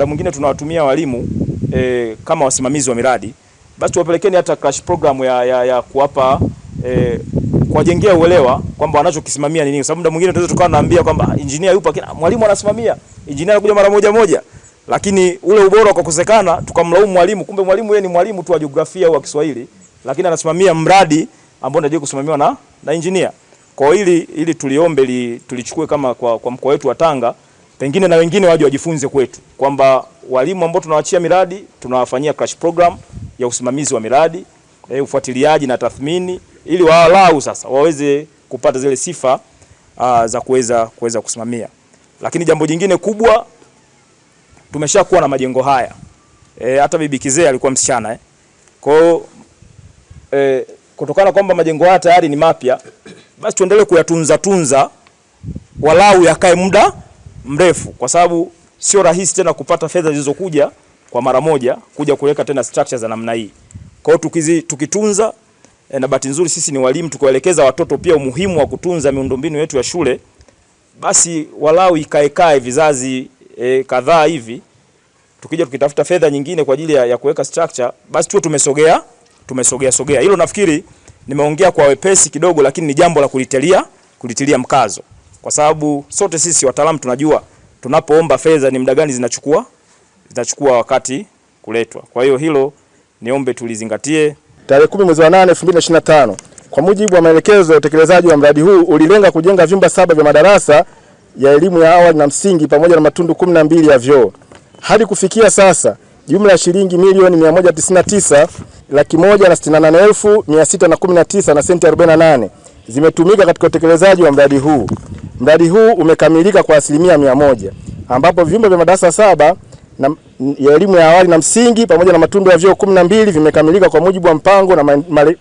muda mwingine tunawatumia walimu kama wasimamizi wa miradi, basi tuwapelekeni hata crash program ya kuwapa kuwajengea uelewa kwamba wanachokisimamia ni nini. Sababu muda mwingine tunaweza tukawa naambia kwamba engineer yupo, mwalimu anasimamia, engineer anakuja mara moja, lakini ule ubora ukakosekana, tukamlaumu mwalimu. Kumbe mwalimu yeye ni mwalimu tu wa jiografia au wa Kiswahili, lakini anasimamia mradi ambao unajua kusimamiwa na engineer. Kwa ili tulichukue kama kwa mkoa wetu wa Tanga, pengine na wengine waje wajifunze kwetu kwamba walimu ambao tunawaachia miradi tunawafanyia crash program ya usimamizi wa miradi, ufuatiliaji na tathmini, ili walau sasa waweze kupata zile sifa za kuweza kusimamia. Lakini jambo jingine kubwa, tumeshakuwa na majengo haya. Hata bibi Kizee alikuwa msichana. Kwa hiyo kutokana kwamba majengo haya tayari ni mapya, basi tuendelee kuyatunza walau yakae muda mrefu, kwa sababu sio rahisi tena kupata fedha zilizokuja kwa mara moja kuja kuweka tena structures za namna hii. Kwa hiyo tukitunza, na bahati nzuri sisi ni walimu, tukiwaelekeza watoto pia umuhimu wa kutunza miundombinu yetu ya shule, basi walau ikae vizazi kadhaa hivi, tukija tukitafuta fedha nyingine kwa ajili ya kuweka structure, basi tuwe tumesogea. Hilo nafikiri nimeongea kwa wepesi kidogo, lakini ni jambo la kulitilia mkazo, kwa sababu sote sisi wataalamu tunajua tunapoomba fedha ni muda gani zinachukua wakati kuletwa. Kwa hiyo hilo niombe tulizingatie. Tarehe 10 mwezi wa 8 2025, kwa mujibu wa maelekezo ya utekelezaji wa mradi huu ulilenga kujenga vyumba 7 vya madarasa ya elimu ya awali na msingi pamoja na matundu 12 ya vyoo. Hadi kufikia sasa, jumla ya shilingi milioni 199,168,619 na senti 48 zimetumika katika utekelezaji wa mradi huu. Mradi huu umekamilika kwa 100%, ambapo vyumba vya madarasa 7 ya elimu ya awali na msingi pamoja na matundu ya vyoo 12 vimekamilika kwa mujibu wa mpango na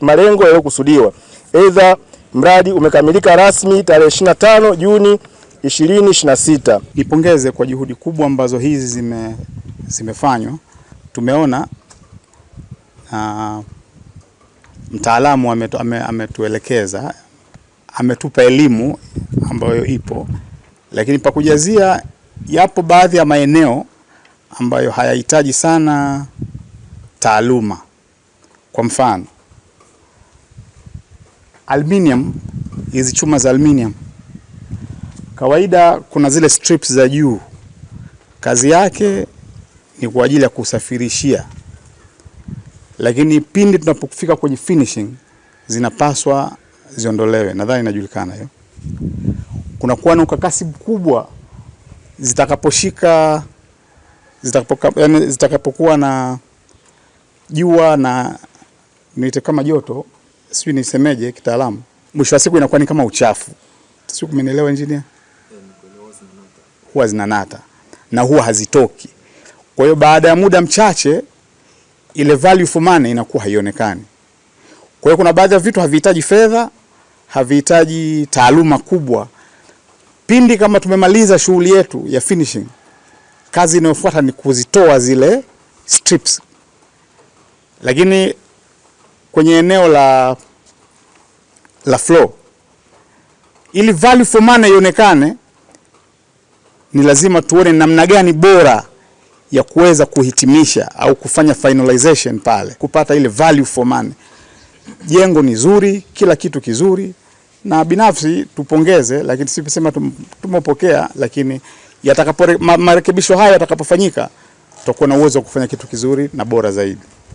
malengo yaliyokusudiwa. Aidha, mradi umekamilika rasmi tarehe 25 Juni 2026. Nipongeze kwa juhudi kubwa ambazo hizi zimefanywa. Tumeona mtaalamu ametuelekeza, ametupa elimu ambayo ipo, lakini pa kujazia yapo baadhi ya maeneo ambayo hayahitaji sana taaluma. Kwa mfano, aluminium, hizi chuma za aluminium, kawaida kuna zile strips za juu, kazi yake ni kwa ajili ya kusafirishia, lakini pindi tunapofika kwenye finishing zinapaswa ziondolewe. Nadhani inajulikana hiyo. Kuna kuwa na ukakasi mkubwa zitakapokuwa na jua na niite kama joto, sio nisemeje kitaalamu, mwisho wa siku inakuwa ni kama uchafu. Sio, kumenielewa engineer? Huwa zinanata na huwa hazitoki. Kwa hiyo baada ya muda mchache ile value for money inakuwa haionekani. Kwa hiyo kuna baadhi ya vitu havihitaji fedha, havihitaji taaluma kubwa. Pindi kama tumemaliza shughuli yetu ya finishing, kazi inayofuata ni kuzitoa zile strips. Lakini kwenye eneo la floor, ili value for money ionekane, ni lazima tuone namna gani bora ya kuweza kuhitimisha au kufanya finalization pale, kupata ile value for money. Jengo ni zuri, kila kitu kizuri, na binafsi tupongeze, lakini sisema tumepokea, lakini marekebisho haya yatakapofanyika tutakuwa na uwezo wa kufanya kitu kizuri na bora zaidi.